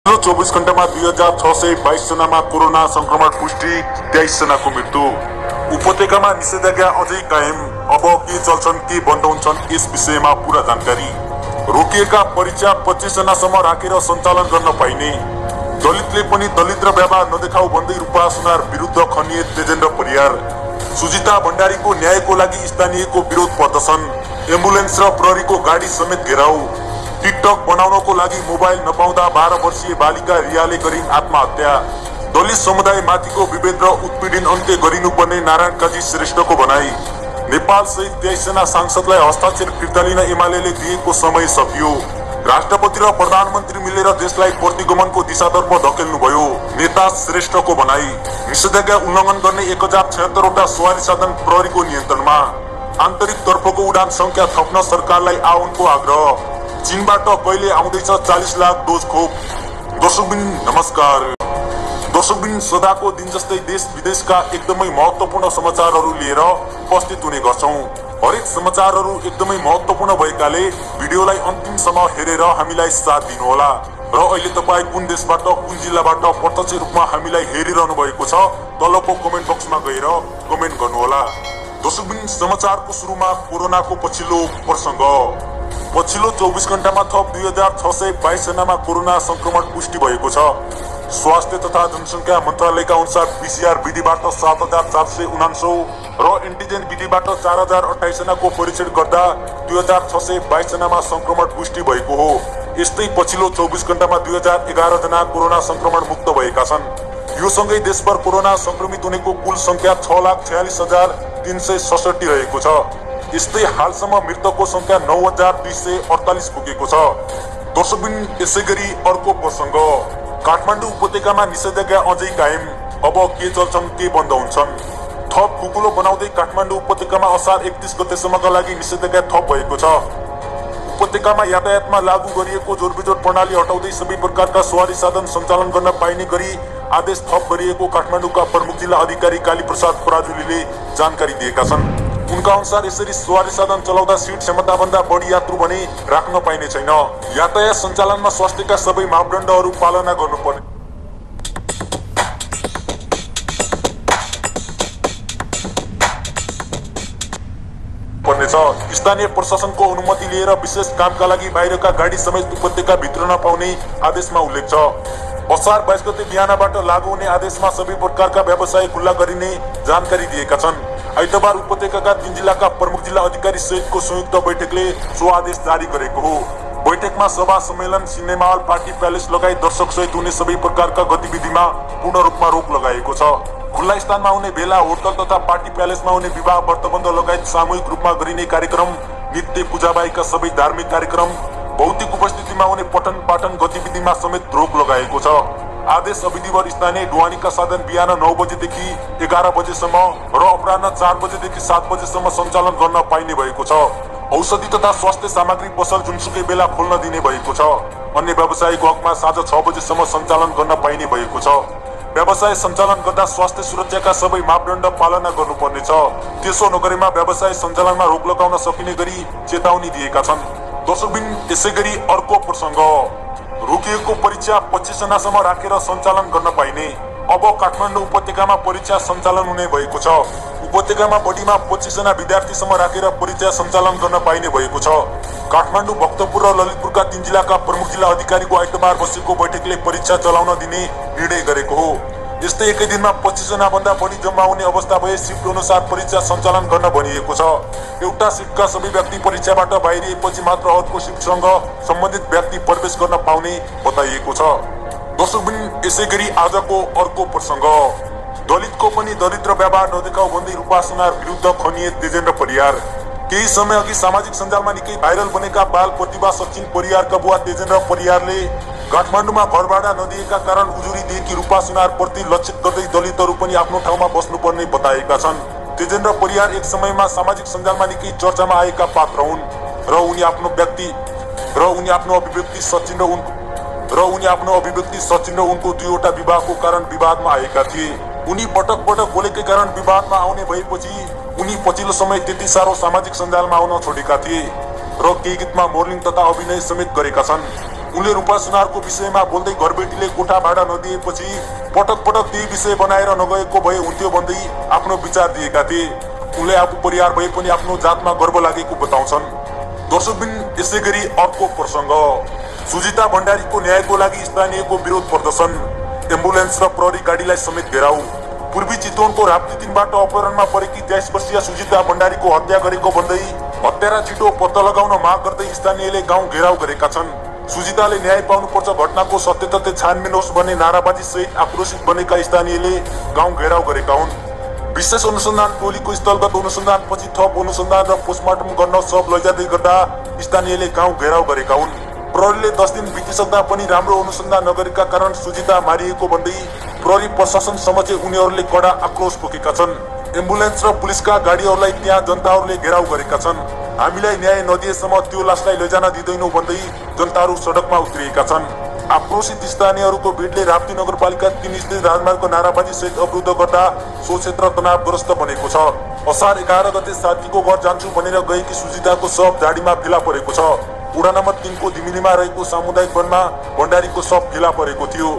पछिल्लो 24 घण्टामा 2622 जनामा कोरोना संक्रमण पुष्टि, 23 जनाको मृत्यु। उपत्यकामा निषेधाज्ञा अझै कायम। अब के चल्छन् के बन्द हुन्छन् यस विषयमा पूरा जानकारी। रोकिएका परीक्षा 25 जनासम्म राखेर सञ्चालन गर्न पाइने। दलितले पनि दलित र व्यवहार नदेखाउ भन्दै रूपा सुनार विरुद्ध खनिए तेजेन्द्र परियार। सुजिता भण्डारीको न्यायको लागि स्थानीयको विरोध प्रदर्शन। एम्बुलेन्स र प्रहरीको गाडी समेत घेराउ। टिकटक बनाउनको लागि मोबाइल नपाउँदा 12 वर्षीय बालिका रियाले गरिन् आत्महत्या। दलित समुदाय माथिको विभेद र उत्पीडन अन्त्य गरिनुपर्ने नारायण काजी श्रेष्ठको भनाई। नेपाल सहित 23 जना सांसदलाई हस्ताक्षर फिर्ता लिन एमालेले दिएको समय सकियो। राष्ट्रपति र प्रधानमन्त्री मिलेर देशलाई प्रतिगमनको दिशातर्फ धकेल्नुभयो, नेता श्रेष्ठको भनाई। निषेधाज्ञा उल्लङ्घन गर्ने 1076 वटा सवारी साधन प्रहरीको नियन्त्रणमा। आन्तरिक तर्फको उडान संख्या थप्न सरकारलाई आह्वानको आग्रह। चीनबाट कहिले आउँदैछ 40 लाख डोज खोप। दर्शकबिन नमस्कार। दर्शकबिन सदाको दिन जस्तै देश विदेशका एकदमै महत्त्वपूर्ण समाचारहरू लिएर उपस्थित हुने गर्छौं। हरेक समाचारहरू एकदमै महत्त्वपूर्ण भएकाले भिडियोलाई अन्तिमसम्म हेरेर हामीलाई साथ दिनुहोला। र अहिले तपाईँ कुन देशबाट कुन जिल्लाबाट प्रत्यक्ष रूपमा हामीलाई हेरिरहनु भएको छ तलको कमेन्ट बक्समा गएर कमेन्ट गर्नुहोला। दर्शकबिन समाचारको सुरुमा कोरोनाको पछिल्लो प्रसङ्ग। पछिल्लो 24 घण्टामा थप 2622 जनामा कोरोना संक्रमण पुष्टि भएको छ। स्वास्थ्य तथा जनसङ्ख्या मन्त्रालयका अनुसार पीसीआर विधिबाट 7449 र एन्टिजेन विधिबाट 4028 जनाको परीक्षण गर्दा 2622 जनामा संक्रमण पुष्टि भएको हो। यस्तै पछिल्लो 24 घण्टामा 2011 जना कोरोना संक्रमण मुक्त भएका छन्। यो सँगै देशभर कोरोना संक्रमित हुनेको कुल संख्या 6,46,367 रहेको छ। यस्तै हालसम्म मृतकको संख्या 9,248 पुगेको छ। दर्शकबिन यसैगरी अर्को प्रसङ्ग। काठमाडौँ उपत्यकामा निषेधाज्ञा अझै कायम। अब के चल्छन् के बन्द हुन्छन्। थप खुकुलो बनाउँदै काठमाडौँ उपत्यकामा असार 31 गतेसम्मका लागि निषेधाज्ञा थप भएको छ। उपत्यकामा यातायातमा लागू गरिएको जोरबिजोड प्रणाली हटाउँदै सबै प्रकारका सवारी साधन सञ्चालन गर्न पाइने गरी आदेश थप गरिएको काठमाडौँका प्रमुख जिल्ला अधिकारी कालीप्रसाद पराजुलीले जानकारी दिएका छन्। उनका अनुसार यसरी सवारी साधन चलाउँदा सिट क्षमताभन्दा बढी यात्रु भने राख्न पाइने छैन। यातायात सञ्चालनमा स्वास्थ्यका सबै मापदण्डहरू पालना गर्नुपर्ने पर्नेछ। स्थानीय प्रशासनको अनुमति लिएर विशेष कामका लागि बाहिरका गाडी समेत उपत्यका भित्र नपाउने आदेशमा उल्लेख छ। असार 22 गते बिहानबाट लागू हुने आदेशमा सबै प्रकारका व्यवसाय खुल्ला गरिने जानकारी दिएका छन्। आइतबार उपत्यकाका 3 जिल्लाका प्रमुख जिल्ला अधिकारी सहितको संयुक्त बैठकले सो आदेश जारी गरेको हो। बैठकमा सभा सम्मेलन, सिनेमा हल, पार्टी प्यालेस लगायत दर्शक सहित हुने सबै प्रकारका गतिविधिमा पूर्ण रूपमा रोक लगाएको छ। खुल्ला स्थानमा हुने भेला, होटल तथा पार्टी प्यालेसमा हुने विवाह, व्रतबन्ध लगायत सामूहिक रूपमा गरिने कार्यक्रम, नृत्य, पूजाबाहेकका सबै धार्मिक कार्यक्रम, भौतिक उपस्थितिमा हुने पठन पाठन गतिविधिमा समेत रोक लगाएको छ। आदेश अवधिभर स्थानीय ढुवानीका साधन बिहान 9 बजेदेखि 11 बजेसम्म र अपराह्न 4 बजेदेखि 7 बजेसम्म सञ्चालन गर्न पाइने भएको छ। औषधि तथा स्वास्थ्य सामग्री पसल जुनसुकै बेला खोल्न दिने भएको छ। अन्य व्यावसायिक हकमा साँझ 6 बजेसम्म सञ्चालन गर्न पाइने भएको छ। व्यवसाय सञ्चालन गर्दा स्वास्थ्य सुरक्षाका सबै मापदण्ड पालना गर्नुपर्नेछ। त्यसो नगरेमा व्यवसाय सञ्चालनमा रोक लगाउन सकिने गरी चेतावनी दिएका छन्। दर्शकबिन यसैगरी अर्को प्रसङ्ग। रोकिएको परीक्षा 25 जनासम्म राखेर सञ्चालन गर्न पाइने। अब काठमाडौँ उपत्यकामा परीक्षा सञ्चालन हुने भएको छ। उपत्यकामा बढीमा 25 जना विद्यार्थीसम्म राखेर परीक्षा सञ्चालन गर्न पाइने भएको छ। काठमाडौँ, भक्तपुर र ललितपुरका 3 जिल्लाका प्रमुख जिल्ला अधिकारीको आइतबार बसेको बैठकले परीक्षा चलाउन दिने निर्णय गरेको हो। यस्तै एकै दिनमा 25 जना भन्दा बढी जम्मा हुने अवस्था भए सिफ्ट अनुसार परीक्षा सञ्चालन गर्न भनिएको छ। एउटा सिफ्टका सबै व्यक्ति परीक्षाबाट बाहिरिएपछि मात्र अर्को सिफ्टसँग सम्बन्धित व्यक्ति प्रवेश गर्न पाउने बताइएको छ। दर्शकबिन यसैगरी आजको अर्को प्रसङ्ग। दलितको पनि दरिद्र व्यवहार नदेखाउ भन्दै रूपा सुनार विरुद्ध खनिए तेजेन्द्र परियार। केही समय अघि सामाजिक सञ्जालमा निकै भाइरल बनेका बाल प्रतिभा सचिन परियारका बुवा तेजेन्द्र परियारले काठमाडौँमा घर भाडा नदिएका कारण उजुरी दिएकी रूपा सुनार प्रति लक्षित गर्दै दलितहरू पनि आफ्नो ठाउँमा बस्नुपर्ने बताएका छन्। तेजेन्द्र परियार एक समयमा सामाजिक सञ्जालमा निकै चर्चामा आएका पात्र हुन् र उनी आफ्नो अभिव्यक्ति सचिन र उनको 2वटा विवाहको कारण विवादमा आएका थिए। उनी पटक पटक बोलेकै कारण विवादमा आउने भएपछि उनी पछिल्लो समय त्यति साह्रो सामाजिक सञ्जालमा आउन छोडेका थिए र केही गीतमा मोडलिङ तथा अभिनय समेत गरेका छन्। उनले रूपा सुनारको विषयमा बोल्दै घरबेटीले कोठा भाडा नदिएपछि पटक पटक त्यही विषय बनाएर नगएको भए हुन्थ्यो भन्दै आफ्नो विचार दिएका थिए। उनले आफू परिवार भए पनि आफ्नो जातमा गर्व लागेको बताउँछन्। दर्शकबिन यसै गरी अर्को प्रसंग, सुजिता भण्डारीको न्यायको लागि स्थानीयको विरोध प्रदर्शन, एम्बुलेन्स र प्रहरी गाडीलाई समेत घेराउ। पूर्वी चितवनको राप्ती 3बाट अपहरणमा परेकी 23 वर्षीय सुजिता भण्डारीको हत्या गरेको भन्दै हत्यारा छिटो पत्ता लगाउन माग गर्दै स्थानीयले गाउँ घेराउ गरेका छन्। सुजिताले न्याय पाउनुपर्छ, घटनाको सत्य तथ्य छानबिन होस् भन्ने नाराबाजी सहित आक्रोशित बनेका स्थानीयले गाउँ घेराउ गरेका हुन्। विशेष अनुसन्धान टोलीको स्थलगत अनुसन्धानपछि थप अनुसन्धान र पोस्टमार्टम गर्न शव लैजाँदै गर्दा स्थानीयले गाउँ घेराउ गरेका हुन्। प्रहरीले 10 दिन बितिसक्दा पनि राम्रो अनुसन्धान नगरेका कारण सुजिता मारिएको भन्दै प्रहरी प्रशासन समक्ष उनीहरूले कडा आक्रोश पोखेका छन्। एम्बुलेन्स र पुलिसका गाडीहरूलाई त्यहाँ जनताहरूले घेराउ गरेका छन्। हामीलाई न्याय नदिएसम्म त्यो लासलाई लैजान दिँदैनौं भन्दै जनताहरू सडकमा उत्रिएका छन्। आक्रोशित स्थानीयहरूको भिडले राप्ती नगरपालिका 3 स्थित राजमार्गको नाराबाजी सहित अवरुद्ध गर्दा सो क्षेत्र तनावग्रस्त बनेको छ। असार 11 गते साथीको घर जान्छु भनेर गएकी सुजिताको शव झाडीमा फेला परेको छ। वडा नम्बर 3 को दिमिलीमा रहेको सामुदायिक वनमा भण्डारीको शव फेला परेको थियो।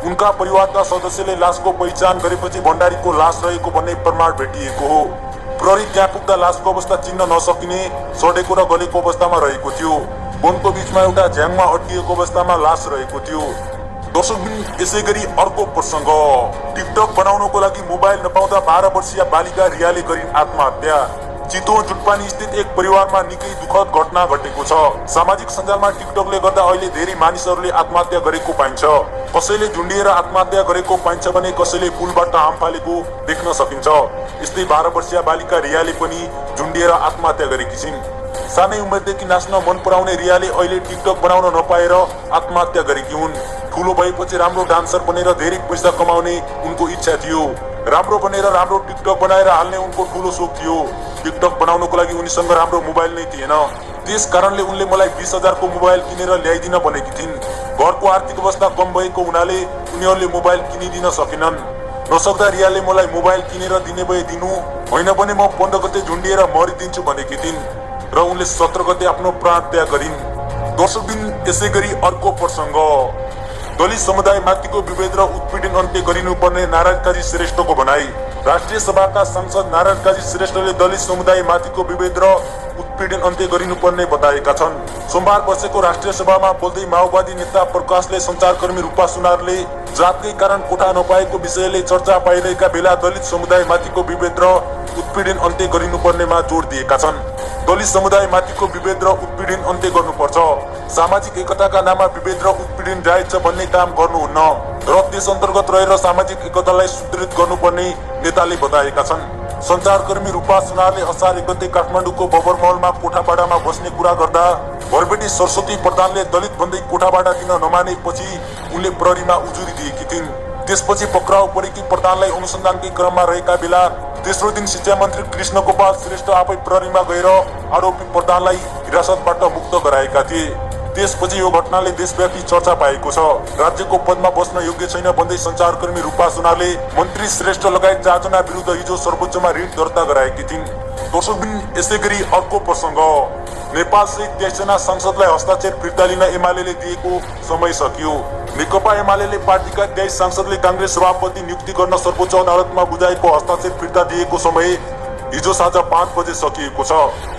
उनका परिवारका सदस्यले लासको पहिचान गरेपछि भण्डारीको लास रहेको भन्ने प्रमाण भेटिएको हो। प्रहरी त्यहाँ पुग्दा लासको अवस्था चिन्न नसकिने, सडेको र गलेको अवस्थामा रहेको थियो। वनको बीचमा एउटा झ्याङमा अड्किएको अवस्थामा लास रहेको थियो। दर्शकबिन यसै गरी अर्को प्रसंग, टिकटक बनाउनको लागि मोबाइल नपाउँदा 12 वर्षीय बालिका रियाले गरिन् आत्महत्या। चितवन जुटपानी स्थित एक परिवारमा निकै दुखद घटना घटेको छ। सामाजिक सञ्जालमा टिकटकले गर्दा अहिले धेरै मानिसहरूले आत्महत्या गरेको पाइन्छ। कसैले झुन्डिएर आत्महत्या गरेको पाइन्छ भने कसैले पुलबाट हाम फालेको देख्न सकिन्छ। यस्तै 12 वर्षीय बालिका रियाले पनि झुन्डिएर आत्महत्या गरेकी छिन्। सानै उमेरदेखि नाच्न मन पराउने रियाले अहिले टिकटक बनाउन नपाएर आत्महत्या गरेकी हुन्। ठुलो भएपछि राम्रो डान्सर बनेर धेरै पैसा कमाउने उनको इच्छा थियो। राम्रो बनेर राम्रो टिकटक बनाएर हाल्ने उनको ठुलो शोक थियो। टिकटक बनाउनको लागि उनीसँग राम्रो मोबाइल नै थिएन। त्यस कारणले उनले मलाई 20,000 को मोबाइल किनेर ल्याइदिन भनेकी थिइन्। घरको आर्थिक अवस्था कम भएको हुनाले उनीहरूले मोबाइल किनिदिन सकेनन्। नसक्दा रियाले मलाई मोबाइल किनेर दिने भए दिनु, होइन भने म 15 गते झुन्डिएर मरिदिन्छु भनेकी थिइन् र उनले 17 गते आफ्नो प्राण त्याग गरिन्। दर्शकबिन यसै गरी अर्को प्रसंग, दलित समुदाय माथिको विभेद र उत्पीडन अन्त्य गरिनुपर्ने नारायण काजी श्रेष्ठको भनाई। राष्ट्रिय सभाका सांसद नारायण काजी श्रेष्ठले दलित समुदाय माथिको विभेद र उत्पीडन अन्त्य गरिनुपर्ने बताएका छन्। सोमबार बसेको राष्ट्रिय सभामा बोल्दै माओवादी नेता प्रकाशले सञ्चारकर्मी रूपा सुनारले जातकै कारण कोठा नपाएको विषयले चर्चा पाइरहेका बेला दलित समुदाय माथिको विभेद र उत्पीडन अन्त्य गरिनुपर्नेमा जोड दिएका छन्। दलित समुदाय माथिको विभेद र उत्पीडन अन्त्य गर्नुपर्छ। सामाजिक एकताका नाममा विभेद र उत्पीडन जायज छ भन्ने काम गर्नुहुन्न र त्यस अन्तर्गत रहेर सामाजिक एकतालाई सुदृढ गर्नुपर्ने नेताले बताएका छन्। सञ्चारकर्मी रूपा सुनारले असार 1 गते काठमाडौँको बबर महलमा कोठाबाडामा बस्ने कुरा गर्दा घरबेटी सरस्वती प्रधानले दलित भन्दै कोठाबाडा दिन नमानेपछि उनले प्रहरीमा उजुरी दिएकी थिइन्। त्यसपछि पक्राउ परेकी प्रधानलाई अनुसन्धानकै क्रममा रहेका बेला तेस्रो दिन शिक्षा मन्त्री कृष्ण गोपाल श्रेष्ठ आफै प्रहरीमा गएर आरोपी प्रधानलाई हिरासतबाट मुक्त गराएका थिए। त्यसपछि यो घटनाले देशव्यापी चर्चा पाएको छ। राज्यको पदमा बस्न योग्य छैन भन्दै सञ्चारकर्मी रूपा सुनारले मन्त्री श्रेष्ठ लगायत 4 जना विरुद्ध हिजो सर्वोच्चमा रिट दर्ता गराएकी थिइन्। दर्शकबिन यसै गरी अर्को प्रसंग, नेपाल सहित 23 जना सांसदलाई हस्ताक्षर फिर्ता लिन एमालेले दिएको समय सकियो। नेकपा एमालेले पार्टीका 23 सांसदले कांग्रेस सभापति नियुक्ति गर्न सर्वोच्च अदालतमा बुझाएको हस्ताक्षर फिर्ता दिएको समय हिजो साँझ 5 बजे सकिएको छ।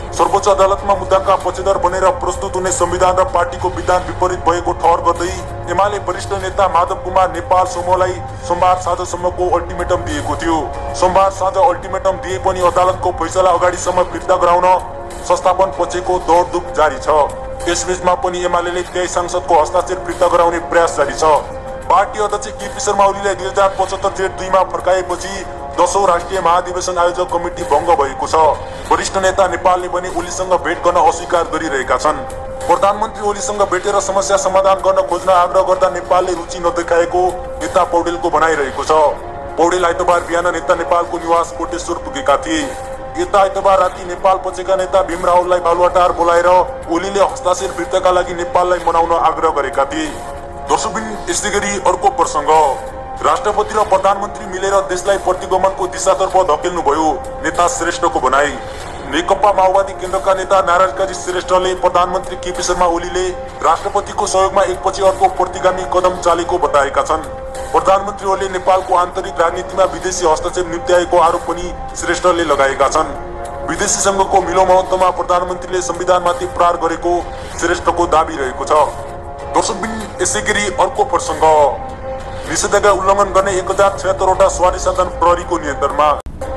सर्वोच्च अदालतमा मुद्दाका पक्षधर बनेर प्रस्तुत हुने संविधान र पार्टीको विधान विपरीत भएको ठहर गर्दै एमाले वरिष्ठ नेता माधव कुमार नेपाल समूहलाई सोमबार साँझसम्मको अल्टिमेटम दिएको थियो। सोमबार साँझ अल्टिमेटम दिए पनि अदालतको फैसला अगाडिसम्म फिर्ता गराउन संस्थापन पक्षको दौडधुप जारी छ। यसबीचमा पनि एमालेले 23 सांसदको हस्ताक्षर फिर्ता गराउने प्रयास जारी छ। पार्टी अध्यक्ष केपी शर्मा ओलीलाई 2075 जेठ 2 मा फर्काएपछि 10औं राष्ट्रिय महाधिवेशन आयोजक कमिटी भङ्ग भएको छ। वरिष्ठ नेता नेपालले पनि ओलीसँग भेट गर्न अस्वीकार गरिरहेका छन्। प्रधानमन्त्री ओलीसँग भेटेर समस्या समाधान गर्न खोज्न आग्रह गर्दा नेपालले रुचि नदेखाएको नेता पौडेलको भनाइरहेको छ। पौडेल आइतबार बिहान नेता नेपालको निवास कोटेश्वर पुगेका थिए। यता आइतबार राति नेपाल पछिका नेता भीम रावललाई बालुवाटार बोलाएर ओलीले हस्ताक्षर फिर्ताका लागि नेपाललाई मनाउन आग्रह गरेका थिए। दर्शकबिन यसै गरी अर्को प्रसंग, राष्ट्रपति र प्रधानमन्त्री मिलेर देशलाई प्रतिगमनको दिशातर्फ धकेल्नुभयो, नेता श्रेष्ठको भनाई। नेकपा माओवादी केन्द्रका नेता नारायण काजी श्रेष्ठले प्रधानमन्त्री केपी शर्मा ओलीले राष्ट्रपतिको सहयोगमा एकपछि अर्को प्रतिगामी कदम चालेको बताएका छन्। प्रधानमन्त्री ओलीले नेपालको आन्तरिक राजनीतिमा विदेशी हस्तक्षेप निम्त्याएको आरोप पनि श्रेष्ठले लगाएका छन्। विदेशीसँगको मिलोमहत्तमा प्रधानमन्त्रीले संविधानमाथि प्रहार गरेको श्रेष्ठको दाबी रहेको छ। दर्शकबिन यसैगरी अर्को प्रसंग, निषेधाज्ञा उल्लङ्घन गर्ने 1076 वटा सवारी साधन प्रहरीको नियन्त्रणमा।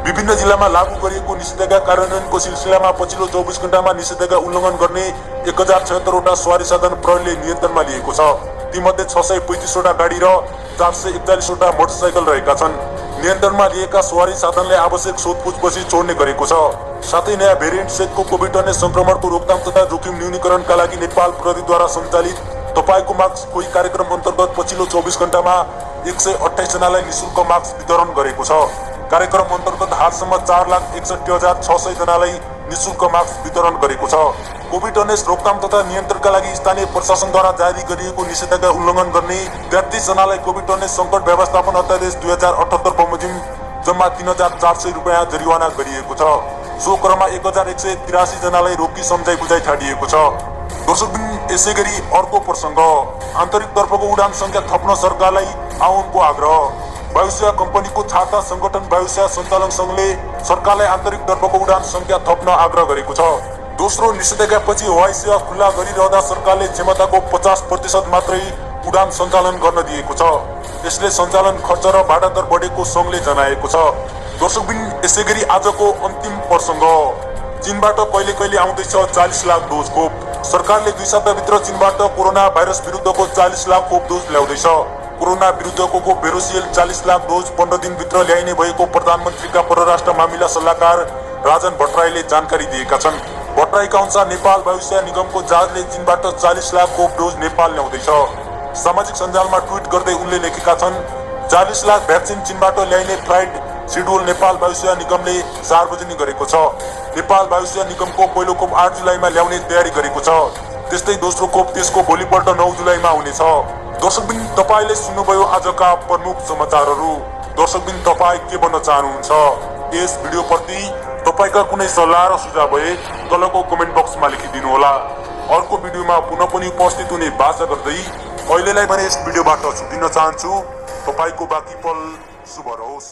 विभिन्न जिल्लामा लागू गरिएको निषेधाज्ञा कार्यान्वयनको सिलसिलामा पछिल्लो 24 घण्टामा निषेधाज्ञा उल्लङ्घन गर्ने 1076 वटा सवारी साधन प्रहरीले नियन्त्रणमा लिएको छ। तीमध्ये 635 वटा गाडी र 441 वटा मोटरसाइकल रहेका छन्। नियन्त्रणमा लिएका सवारी साधनलाई आवश्यक सोधपुछपछि छोड्ने गरेको छ। साथै नयाँ भेरिएन्ट सहितको कोभिड-19 संक्रमणको रोकथाम तथा जोखिम न्यूनीकरणका लागि नेपाल प्रहरीद्वारा सञ्चालित तपाईको मास्क कोही कार्यक्रम अन्तर्गत पछिल्लो 24 घण्टामा 128 जनालाई निशुल्क मास्क वितरण गरेको छ। कार्यक्रम अन्तर्गत हालसम्म 4,61,600 जनालाई निशुल्क मास्क वितरण गरेको छ। कोभिड-19 रोकथाम तथा नियन्त्रणका लागि स्थानीय प्रशासनद्वारा जारी गरिएको निषेधाज्ञा उल्लङ्घन गर्ने 33 जनालाई कोभिड-19 सङ्कट व्यवस्थापन अध्यादेश 2078 बमोजिम जम्मा 3,400 रुपैयाँ जरिवाना गरिएको छ। सो क्रममा 1,183 जनालाई रोकी सम्झाइ बुझाइ छाडिएको छ। दर्शकबिन यसैगरी अर्को प्रसंग, आन्तरिक तर्फको उडान संख्या थप्न सरकारलाई आह्वानको आग्रह। वायुसेवा कम्पनीको छाता संगठन वायुसेवा सञ्चालन संघले सरकारलाई आन्तरिक तर्फको उडान संख्या थप्न आग्रह गरेको छ। दोस्रो निषेधाज्ञापछि हवाई सेवा खुल्ला गरिरहँदा सरकारले क्षमताको 50% मात्रै उडान सञ्चालन गर्न दिएको छ। यसले सञ्चालन खर्च र भाडा दर बढेको संघले जनाएको छ। दर्शकबिन यसैगरी आजको अन्तिम प्रसंग, चीनबाट कहिले कहिले आउँदैछ 40 लाख डोज खोप। सरकारले 2 सप्ताहभित्र चीनबाट कोरोना भाइरस विरुद्धको 40 लाख खोप डोज ल्याउँदैछ। कोरोना विरुद्धको खोप भेरोसियल 40 लाख डोज 15 दिनभित्र ल्याइने भएको प्रधानमन्त्रीका परराष्ट्र मामिला सल्लाहकार राजन भट्टराईले जानकारी दिएका छन्। भट्टराईका अनुसार नेपाल वायुसेवा निगमको जहाजले चीनबाट 40 लाख खोप डोज नेपाल ल्याउँदैछ। सामाजिक सञ्जालमा ट्विट गर्दै उनले लेखेका छन्, 40 लाख भ्याक्सिन चीनबाट ल्याइने फ्लाइट शेड्युल नेपाल वायुसेवा निगमले सार्वजनिक गरेको छ। नेपाल वायुसेवा निगमको पहिलो खोप 8 जुलाईमा ल्याउने तयारी गरेको छ। त्यस्तै दोस्रो खोप त्यसको भोलिपल्ट 9 जुलाईमा हुनेछ। दर्शकबिन तपाईले सुन्नुभयो आजका प्रमुख समाचारहरू। दर्शकबिन तपाई के भन्न चाहनुहुन्छ यस भिडियोप्रति? तपाईका कुनै सल्लाह र सुझाव भए तलको कमेन्ट बक्समा लेखिदिनु होला। अर्को भिडियोमा पुनः पनि उपस्थित हुने बाचा गर्दै अहिलेलाई भने यस भिडियोबाट छुटिन चाहन्छु। तपाईको बाँकी पल शुभ रहोस्।